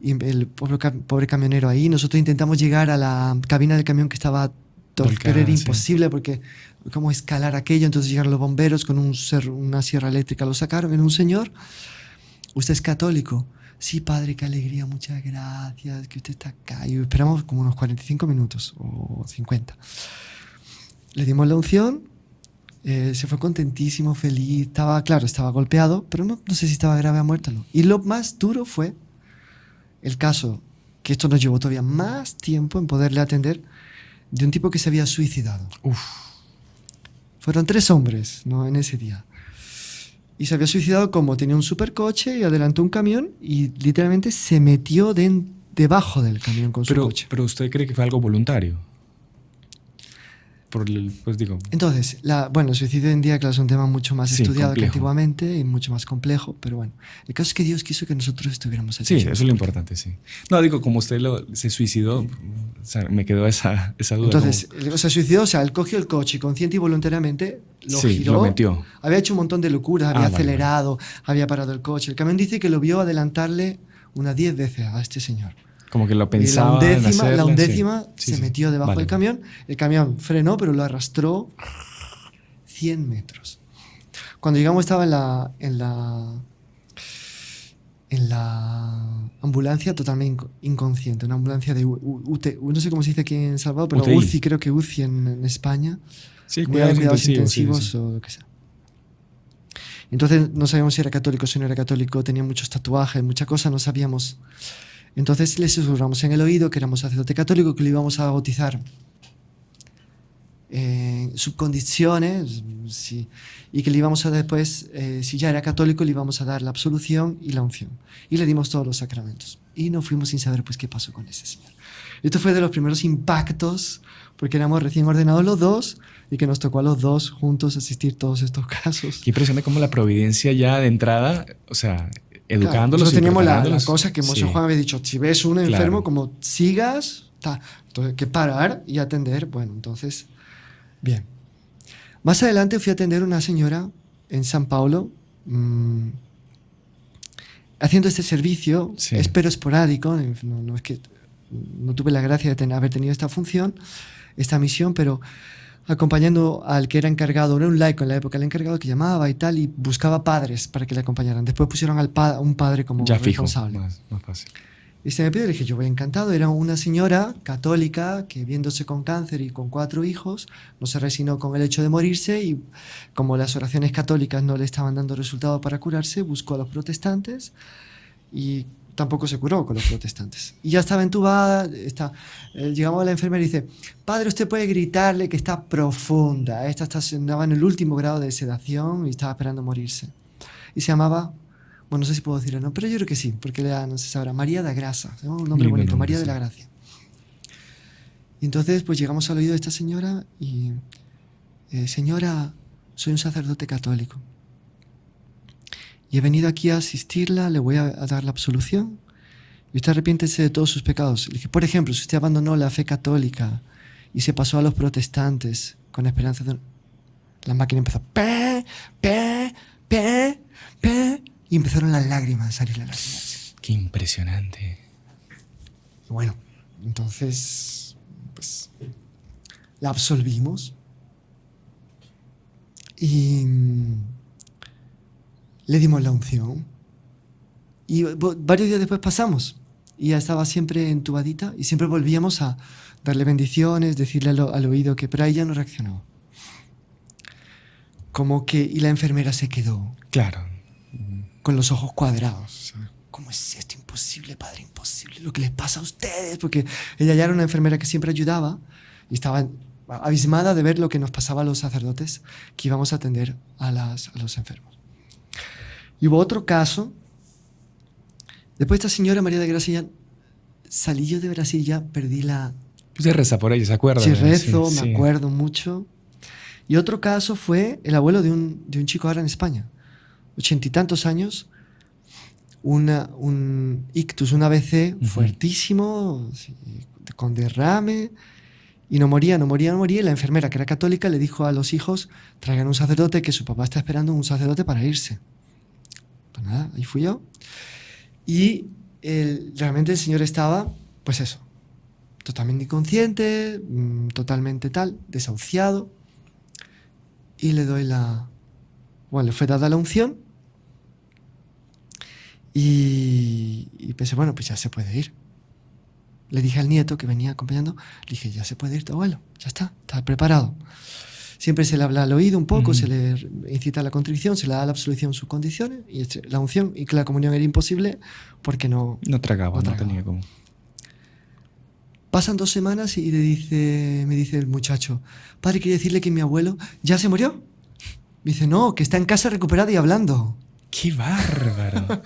Y el pobre camionero ahí. Nosotros intentamos llegar a la cabina del camión que estaba Volcada, pero era sí. imposible porque cómo escalar aquello. Entonces llegaron los bomberos con una sierra eléctrica, lo sacaron. Era un señor. ¿Usted es católico? Sí, padre, qué alegría, muchas gracias, que usted está acá. Y esperamos como unos 45 minutos o 50. Le dimos la unción, se fue contentísimo, feliz. Estaba golpeado, pero no sé si estaba grave a muerto o no. Y lo más duro fue el caso, que esto nos llevó todavía más tiempo en poderle atender, de un tipo que se había suicidado. Uf. Fueron 3 hombres, ¿no? En ese día. Y se había suicidado como tenía un supercoche y adelantó un camión y literalmente se metió debajo del camión con su coche. Pero ¿usted cree que fue algo voluntario? Pues digo... Entonces, el suicidio hoy en día, claro, es un tema mucho más estudiado que complejo. antiguamente y mucho más complejo, pero bueno, el caso es que Dios quiso que nosotros estuviéramos allí. Sí, eso es lo importante, sí. No, digo, como usted se suicidó, o sea, me quedó esa duda. Entonces, se suicidó, o sea, él cogió el coche consciente y voluntariamente, lo giró. Lo metió. Había hecho un montón de locuras, había acelerado, había parado el coche. El camión dice que lo vio adelantarle unas 10 veces a este señor. Como que lo pensaba y la undécima se metió debajo del vale. camión. El camión frenó, pero lo arrastró 100 metros. Cuando llegamos estaba en la ambulancia totalmente inconsciente. Una ambulancia de no sé cómo se dice aquí en Salvador, pero UTI. UCI, creo que UCI en España. Sí, cuidados intensivos sí. o lo que sea. Entonces no sabíamos si era católico, si no era católico, tenía muchos tatuajes, muchas cosas, no sabíamos. Entonces le susurramos en el oído que éramos sacerdote católico, que le íbamos a bautizar subcondiciones, sí, y que le íbamos a después, si ya era católico, le íbamos a dar la absolución y la unción. Y le dimos todos los sacramentos. Y nos fuimos sin saber pues qué pasó con ese señor. Esto fue de los primeros impactos, porque éramos recién ordenados los dos y que nos tocó a los dos juntos asistir todos estos casos. Qué impresionante como la providencia ya de entrada, o sea, educándolos. Nosotros teníamos la cosa que Monseñor Juan había dicho, si ves uno claro. enfermo, como sigas, entonces que parar y atender. Bueno, entonces, bien. Más adelante fui a atender a una señora en San Paulo, haciendo este servicio, espero esporádico, no es que no tuve la gracia de haber tenido esta función, esta misión, pero acompañando al que era encargado, era un laico en la época, el encargado que llamaba y tal, y buscaba padres para que le acompañaran. Después pusieron a un padre como ya responsable. Fijo, más fácil. Y se me pidió, le dije, yo voy encantado. Era una señora católica que, viéndose con cáncer y con 4 hijos, no se resignó con el hecho de morirse y como las oraciones católicas no le estaban dando resultado para curarse, buscó a los protestantes y tampoco se curó con los protestantes. Y ya estaba entubada, llegamos a la enfermera y dice, padre, usted puede gritarle que está profunda. Esta estaba en el último grado de sedación y estaba esperando morirse. Y se llamaba, bueno, no sé si puedo decirlo, ¿no? Pero yo creo que sí, porque no se sabrá, María da Graça, un nombre bonito, María de la Gracia. Y entonces pues llegamos al oído de esta señora y, señora, soy un sacerdote católico. Y he venido aquí a asistirla, le voy a dar la absolución. Y usted arrepiéntese de todos sus pecados. Le dije, por ejemplo, si usted abandonó la fe católica y se pasó a los protestantes con esperanza de... La máquina empezó... Y empezaron las lágrimas a salirle las lágrimas. Qué impresionante. Y bueno, entonces, pues, la absolvimos. Y... le dimos la unción y varios días después pasamos y ella estaba siempre entubadita y siempre volvíamos a darle bendiciones, decirle al oído que, pero ella no reaccionaba. Como que, y la enfermera se quedó. Claro. Con los ojos cuadrados. ¿Cómo es esto? Imposible, padre, imposible. Lo que les pasa a ustedes. Porque ella ya era una enfermera que siempre ayudaba y estaba abismada de ver lo que nos pasaba a los sacerdotes que íbamos a atender a los enfermos. Y hubo otro caso. Después esta señora María de Gracia, salí yo de Brasil, ya perdí la... Usted reza por ella, ¿se acuerda? Sí, rezo, me acuerdo mucho. Y otro caso fue el abuelo de un chico ahora en España, 80 y tantos años, un ictus, un ABC fuertísimo, con derrame, Y no moría, no moría, no moría. Y la enfermera, que era católica, le dijo a los hijos, traigan un sacerdote, que su papá está esperando un sacerdote para irse. Pues nada, ahí fui yo. Y realmente el señor estaba, pues eso, totalmente inconsciente, totalmente desahuciado. Y le doy bueno, le fue dada la unción. Y pensé, bueno, pues ya se puede ir. Le dije al nieto que venía acompañando, le dije, ya se puede ir tu abuelo, ya está preparado. Siempre se le habla al oído un poco, se le incita a la contrición, se le da la absolución en sus condiciones, y la unción, y que la comunión era imposible porque no tragaba, no tenía como... Pasan 2 semanas y me dice el muchacho, padre, quería decirle que mi abuelo ya se murió. Me dice, no, que está en casa recuperado y hablando. ¡Qué bárbaro!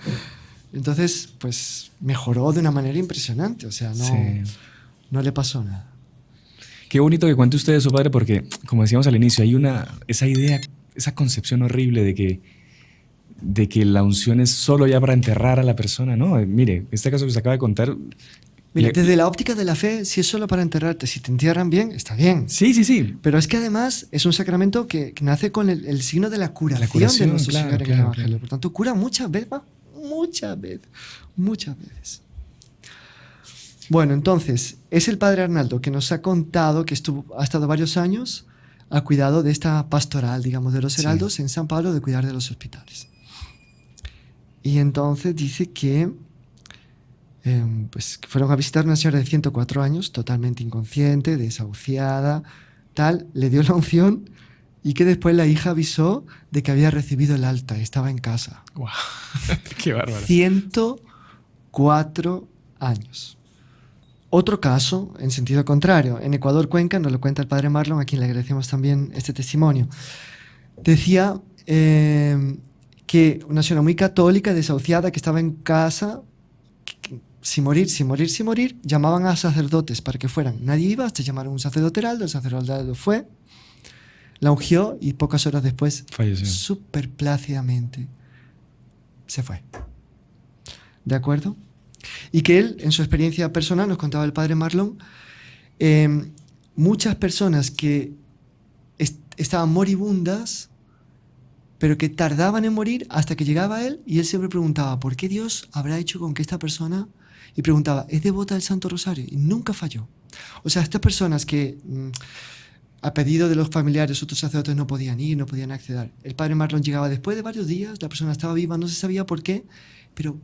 Entonces, pues mejoró de una manera impresionante, o sea, no le pasó nada. Qué bonito que cuente usted eso, padre, porque, como decíamos al inicio, hay esa idea, esa concepción horrible de que la unción es solo ya para enterrar a la persona, ¿no? Mire, este caso que se acaba de contar... Mira, desde la óptica de la fe, si es solo para enterrarte, si te entierran bien, está bien. Sí. Pero es que además es un sacramento que nace con el signo de la curación de nuestro Señor en el Evangelio. Claro. Por tanto, cura muchas veces. Bueno, entonces, es el padre Arnaldo que nos ha contado que ha estado varios años al cuidado de esta pastoral, digamos, de los heraldos en San Pablo, de cuidar de los hospitales. Y entonces dice que pues fueron a visitar una señora de 104 años, totalmente inconsciente, desahuciada, le dio la unción y que después la hija avisó de que había recibido el alta y estaba en casa. ¡Guau! ¡Qué bárbaro! 104 años. Otro caso, en sentido contrario, en Ecuador, Cuenca, nos lo cuenta el padre Marlon, a quien le agradecemos también este testimonio. Decía que una señora muy católica, desahuciada, que estaba en casa... sin morir, llamaban a sacerdotes para que fueran. Nadie iba, hasta llamaron a un sacerdote heraldo, el sacerdote heraldo fue, la ungió y pocas horas después, falleció. Súper plácidamente, se fue. ¿De acuerdo? Y que él, en su experiencia personal, nos contaba el padre Marlon, muchas personas que estaban moribundas, pero que tardaban en morir hasta que llegaba él, y él siempre preguntaba, ¿por qué Dios habrá hecho con que esta persona... Y preguntaba, ¿es devota del Santo Rosario? Y nunca falló. O sea, estas personas que a pedido de los familiares, otros sacerdotes no podían ir, no podían acceder. El padre Marlon llegaba después de varios días, la persona estaba viva, no se sabía por qué, pero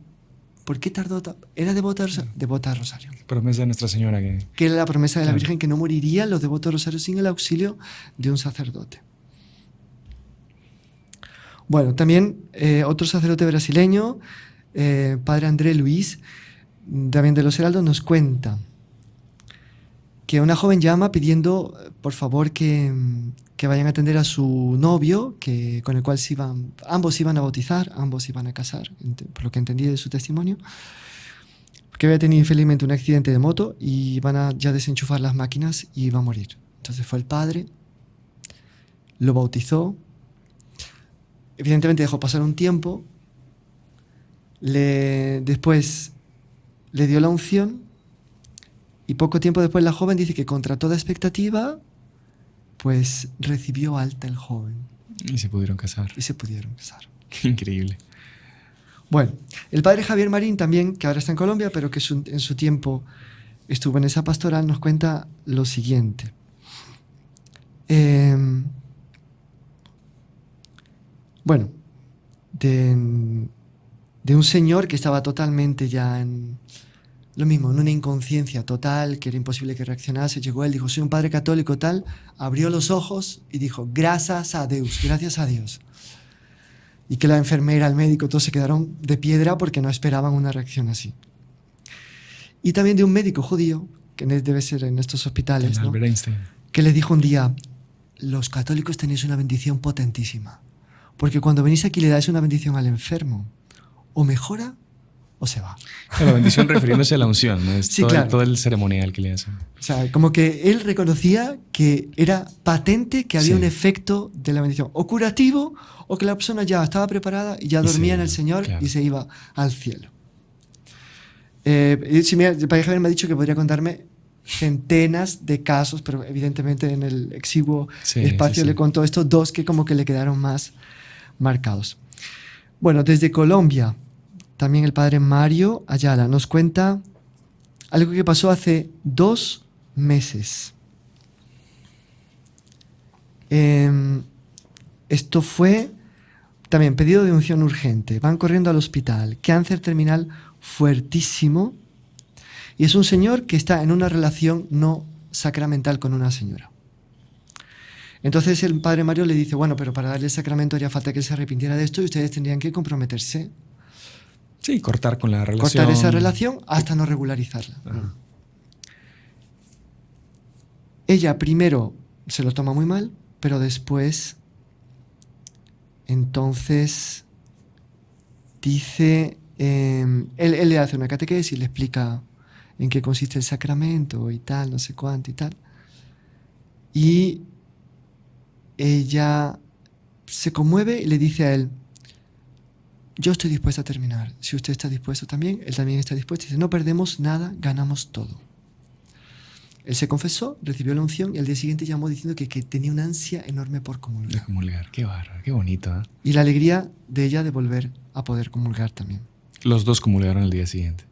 ¿por qué tardó? Era devota del Rosario. Promesa de Nuestra Señora que era la promesa de la Virgen, que no morirían los devotos del Rosario sin el auxilio de un sacerdote. Bueno, también otro sacerdote brasileño, padre André Luis, también de los heraldos, nos cuenta que una joven llama pidiendo por favor que vayan a atender a su novio, con el cual ambos iban a bautizar, ambos iban a casar, por lo que entendí de su testimonio, que había tenido infelizmente un accidente de moto y van a ya desenchufar las máquinas y va a morir. Entonces fue el padre, lo bautizó, evidentemente dejó pasar un tiempo, después le dio la unción y poco tiempo después la joven dice que contra toda expectativa pues recibió alta el joven. Y se pudieron casar. Qué increíble. Bueno, el padre Javier Marín también, que ahora está en Colombia, pero que en su tiempo estuvo en esa pastoral, nos cuenta lo siguiente. Bueno, de un señor que estaba totalmente ya en lo mismo, en una inconsciencia total, que era imposible que reaccionase. Llegó él, dijo, soy un padre católico tal, abrió los ojos y dijo, gracias a Dios. Y que la enfermera, el médico, todos se quedaron de piedra porque no esperaban una reacción así. Y también de un médico judío, que debe ser en estos hospitales, ¿no? Albert Einstein. Que les dijo un día, los católicos tenéis una bendición potentísima, porque cuando venís aquí le dais una bendición al enfermo, o mejora o se va. La bendición refiriéndose a la unción, ¿no? Es sí, claro. Todo el ceremonial que le hacen. O sea, como que él reconocía que era patente que había un efecto de la bendición, o curativo, o que la persona ya estaba preparada y ya dormía en el Señor, claro, y se iba al cielo. El padre Javier me ha dicho que podría contarme centenas de casos, pero evidentemente en el exiguo espacio sí. le contó estos 2 que como que le quedaron más marcados. Bueno, desde Colombia, también el padre Mario Ayala nos cuenta algo que pasó hace 2 meses. Esto fue también pedido de unción urgente. Van corriendo al hospital. Cáncer terminal fuertísimo. Y es un señor que está en una relación no sacramental con una señora. Entonces el padre Mario le dice, bueno, pero para darle el sacramento haría falta que se arrepintiera de esto y ustedes tendrían que comprometerse. Sí, cortar con la relación. Cortar esa relación hasta no regularizarla. Ajá. Ella primero se lo toma muy mal, pero después, entonces, dice, él le hace una catequesis y le explica en qué consiste el sacramento y tal, no sé cuánto y tal. Y ella se conmueve y le dice a él, yo estoy dispuesta a terminar. Si usted está dispuesto también, él también está dispuesto. Dice, no perdemos nada, ganamos todo. Él se confesó, recibió la unción y al día siguiente llamó diciendo que tenía una ansia enorme por comulgar. De comulgar, qué bárbaro, qué bonito. ¿Eh? Y la alegría de ella de volver a poder comulgar también. Los dos comulgaron al día siguiente.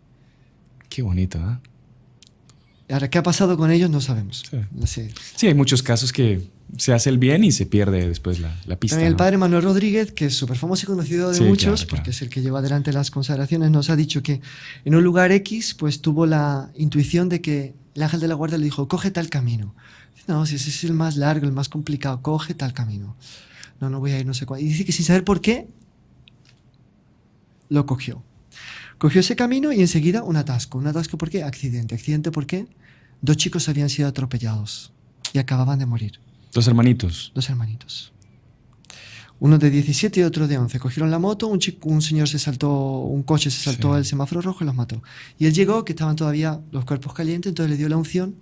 Qué bonito, ¿eh? Ahora, ¿qué ha pasado con ellos? No sabemos. Sí. No sé. Sí, hay muchos casos que se hace el bien y se pierde después la pista. También el ¿no? padre Manuel Rodríguez, que es súper famoso y conocido de Sí, muchos, claro. porque es el que lleva adelante las consagraciones, nos ha dicho que en un lugar X pues tuvo la intuición de que el ángel de la guarda le dijo, coge tal camino. No, si ese es el más largo, el más complicado, coge tal camino. No voy a ir no sé cuál. Y dice que sin saber por qué, lo cogió. Cogió ese camino y enseguida un atasco. ¿Un atasco por qué? Accidente. ¿Accidente por qué? 2 chicos habían sido atropellados y acababan de morir. 2 hermanitos. 2 hermanitos. Uno de 17 y otro de 11. Cogieron la moto, un señor se saltó, un coche se saltó el semáforo rojo y los mató. Y él llegó, que estaban todavía los cuerpos calientes, entonces le dio la unción,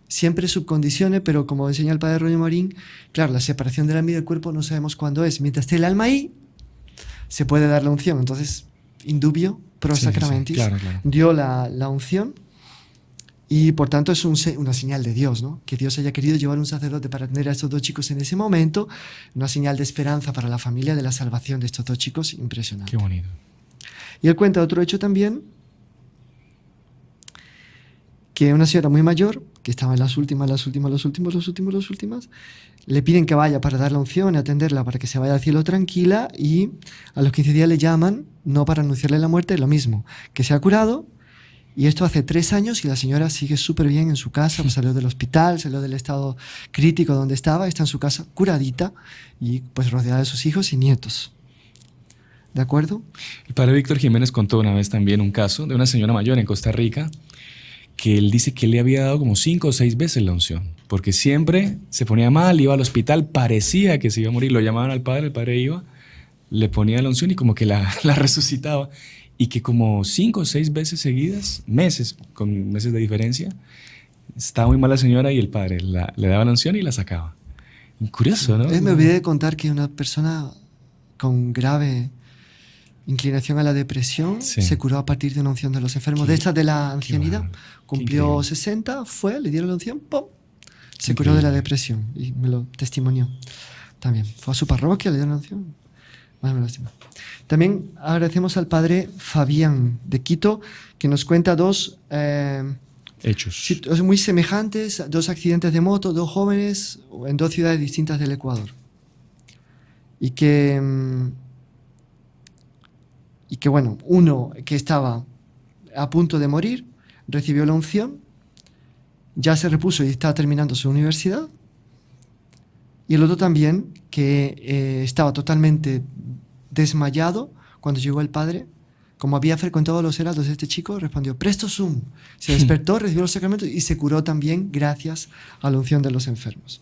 siempre subcondiciones, pero como enseña el padre Roger Marín, claro, la separación del alma y del cuerpo no sabemos cuándo es. Mientras esté el alma ahí, se puede dar la unción. Entonces, indubio, pro sacramentis, claro. dio la unción. Y por tanto es una señal de Dios, ¿no? Que Dios haya querido llevar un sacerdote para atender a estos 2 chicos en ese momento, una señal de esperanza para la familia de la salvación de estos 2 chicos, impresionante. Qué bonito. Y él cuenta otro hecho también, que una señora muy mayor, que estaba en las últimas, le piden que vaya para dar la unción y atenderla para que se vaya al cielo tranquila y a los 15 días le llaman, no para anunciarle la muerte, lo mismo, que se ha curado. Y esto hace 3 años y la señora sigue súper bien en su casa, pues salió del hospital, salió del estado crítico donde estaba, está en su casa curadita y pues rodeada de sus hijos y nietos. ¿De acuerdo? El padre Víctor Jiménez contó una vez también un caso de una señora mayor en Costa Rica que él dice que le había dado como 5 o 6 veces la unción, porque siempre se ponía mal, iba al hospital, parecía que se iba a morir, lo llamaban al padre, el padre iba, le ponía la unción y como que la resucitaba. Y que como 5 o 6 veces seguidas, con meses de diferencia, estaba muy mal la señora y el padre le daba la unción y la sacaba. Curioso, ¿no? Me olvidé de contar que una persona con grave inclinación a la depresión se curó a partir de una unción de los enfermos. De esta de la ancianidad, cumplió 60, le dieron la unción, ¡pum! Se curó de la depresión y me lo testimonió también. Fue a su parroquia, le dieron la unción. Más me lástima. También agradecemos al padre Fabián de Quito, que nos cuenta 2 hechos muy semejantes, 2 accidentes de moto, 2 jóvenes en 2 ciudades distintas del Ecuador. Y que bueno, uno que estaba a punto de morir, recibió la unción, ya se repuso y está terminando su universidad. Y el otro también, que estaba totalmente desmayado cuando llegó el padre. Como había frecuentado los heraldos, este chico respondió, presto sum. Se despertó, recibió los sacramentos y se curó también gracias a la unción de los enfermos.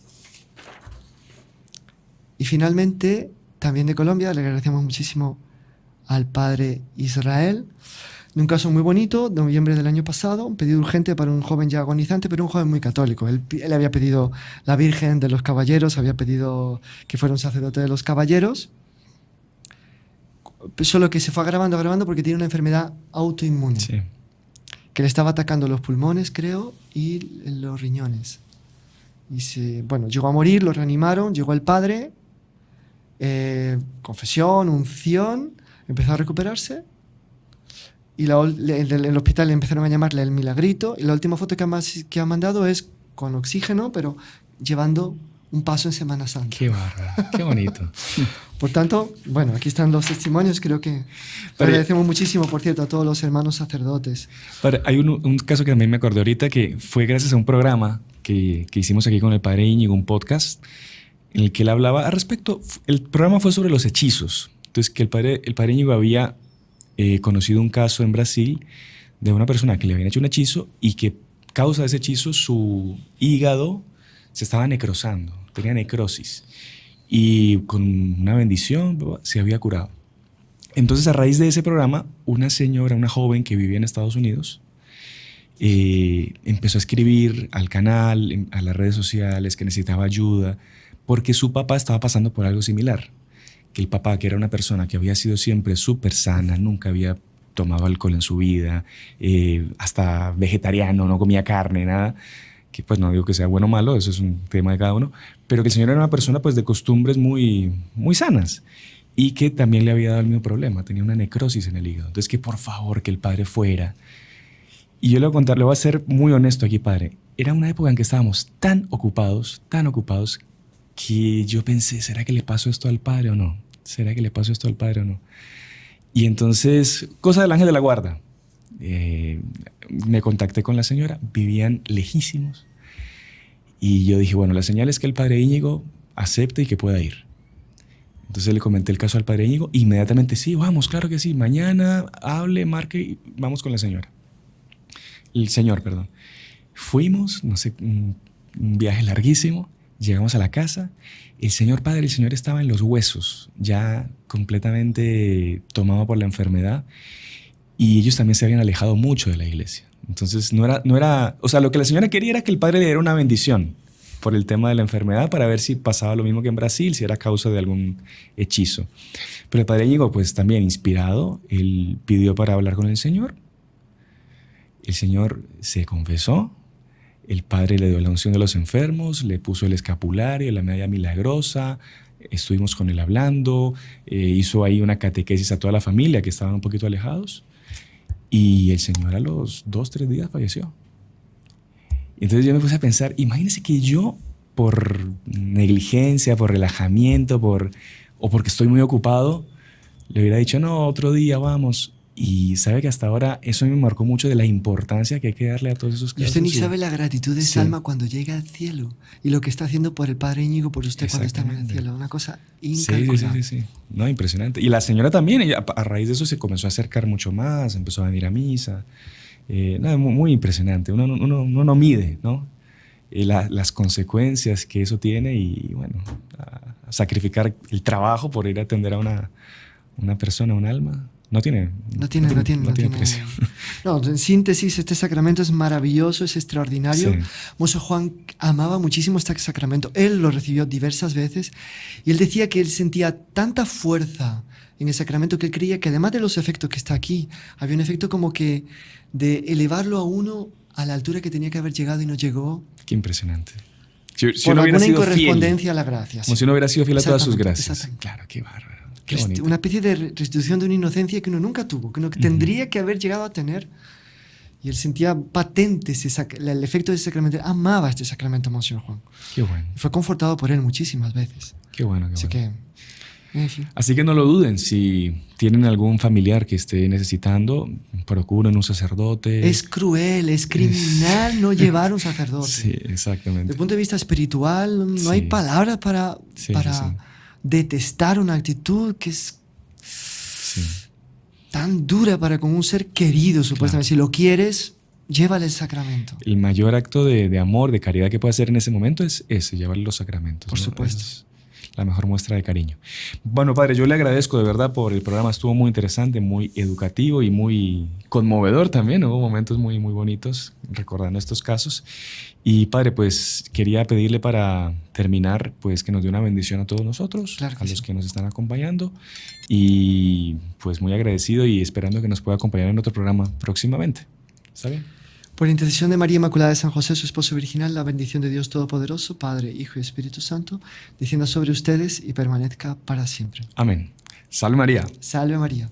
Y finalmente, también de Colombia, le agradecemos muchísimo al padre Israel. De un caso muy bonito, de noviembre del año pasado, un pedido urgente para un joven ya agonizante, pero un joven muy católico. Él había pedido la Virgen de los Caballeros, había pedido que fuera un sacerdote de los Caballeros, solo que se fue agravando porque tiene una enfermedad autoinmune, que le estaba atacando los pulmones, creo, y los riñones. Y llegó a morir, lo reanimaron, llegó el padre, confesión, unción, empezó a recuperarse. Y el hospital le empezaron a llamarle el milagrito. Y la última foto que ha mandado es con oxígeno, pero llevando un paso en Semana Santa. Qué bárbaro, qué bonito. Por tanto, bueno, aquí están los testimonios. Creo que agradecemos muchísimo, por cierto, a todos los hermanos sacerdotes. Hay un caso que también me acordé ahorita, que fue gracias a un programa que hicimos aquí con el padre Íñigo, un podcast, en el que él hablaba al respecto. El programa fue sobre los hechizos. Entonces, que el padre Íñigo había conocido un caso en Brasil de una persona que le habían hecho un hechizo y que causa de ese hechizo su hígado se estaba necrosando, tenía necrosis, y con una bendición se había curado. Entonces, a raíz de ese programa, una señora, una joven que vivía en Estados Unidos, empezó a escribir al canal, a las redes sociales, que necesitaba ayuda porque su papá estaba pasando por algo similar. Que el papá, que era una persona que había sido siempre súper sana, nunca había tomado alcohol en su vida, hasta vegetariano, no comía carne, nada, que pues no digo que sea bueno o malo, eso es un tema de cada uno, pero que el señor era una persona pues de costumbres muy, muy sanas y que también le había dado el mismo problema, tenía una necrosis en el hígado. Entonces, que por favor, que el padre fuera. Y yo le voy a contar, le voy a ser muy honesto aquí, padre. Era una época en que estábamos tan ocupados, que yo pensé, ¿será que le pasó esto al padre o no? ¿Será que le pasó esto al padre o no? Y entonces, cosa del ángel de la guarda, me contacté con la señora, vivían lejísimos, y yo dije, bueno, la señal es que el padre Íñigo acepte y que pueda ir. Entonces le comenté el caso al padre Íñigo, inmediatamente, sí, vamos, claro que sí, mañana hable, marque y vamos con la señora. El señor, perdón. Fuimos, no sé, un viaje larguísimo, llegamos a la casa. El señor estaba en los huesos, ya completamente tomado por la enfermedad, y ellos también se habían alejado mucho de la iglesia. Entonces no era, o sea, lo que la señora quería era que el padre le diera una bendición por el tema de la enfermedad, para ver si pasaba lo mismo que en Brasil, si era causa de algún hechizo. Pero el padre Íñigo, pues también inspirado, él pidió para hablar con el Señor. El Señor se confesó. El padre le dio la unción de los enfermos, le puso el escapulario, la medalla milagrosa, estuvimos con él hablando, hizo ahí una catequesis a toda la familia que estaban un poquito alejados, y el Señor a los 2-3 días falleció. Entonces yo me puse a pensar, imagínense que yo, por negligencia, por relajamiento, o porque estoy muy ocupado, le hubiera dicho, no, otro día vamos. Y sabe que hasta ahora eso me marcó mucho de la importancia que hay que darle a todos esos casos. Y usted ni sabe la gratitud de esa alma cuando llega al cielo y lo que está haciendo por el padre Íñigo, por usted cuando está en el cielo. Una cosa incalculable. Sí. No, impresionante. Y la señora también, ella, a raíz de eso se comenzó a acercar mucho más, empezó a venir a misa. Muy, muy impresionante. Uno no mide, ¿no? Las consecuencias que eso tiene, y bueno, a sacrificar el trabajo por ir a atender a una persona, un alma. No tiene precio. No, en síntesis, este sacramento es maravilloso, es extraordinario. Sí. Monseñor Juan amaba muchísimo este sacramento. Él lo recibió diversas veces y él decía que él sentía tanta fuerza en el sacramento que él creía que, además de los efectos que está aquí, había un efecto como que de elevarlo a uno a la altura que tenía que haber llegado y no llegó. Qué impresionante. Si por uno alguna hubiera sido incorrespondencia fiel, a la gracia. como si uno hubiera sido fiel a todas sus gracias. Exactamente. Claro, qué bárbaro. Qué bonito. Una especie de restitución de una inocencia que uno nunca tuvo, que uno tendría que haber llegado a tener. Y él sentía patente el efecto de ese sacramento. Amaba este sacramento, Monseñor Juan. Qué bueno. Y fue confortado por él muchísimas veces. Qué bueno, Así que, en fin. Así que no lo duden. Si tienen algún familiar que esté necesitando, procuren un sacerdote. Es cruel, es criminal no llevar un sacerdote. Sí, exactamente. Desde el punto de vista espiritual, no hay palabras para detestar una actitud que es tan dura para con un ser querido, supuestamente. Claro. Si lo quieres, llévale el sacramento. El mayor acto de amor, de caridad que puede hacer en ese momento es ese, llevarle los sacramentos. Por ¿no? supuesto. Es la mejor muestra de cariño. Bueno, padre, yo le agradezco de verdad por el programa. Estuvo muy interesante, muy educativo y muy conmovedor también. Hubo momentos muy, muy bonitos recordando estos casos. Y padre, pues quería pedirle para terminar, pues que nos dé una bendición a todos nosotros, claro a los que nos están acompañando. Y pues muy agradecido y esperando que nos pueda acompañar en otro programa próximamente. ¿Está bien? Por intercesión de María Inmaculada de San José, su esposo virginal, la bendición de Dios Todopoderoso, Padre, Hijo y Espíritu Santo, descienda sobre ustedes y permanezca para siempre. Amén. Salve María. Salve María.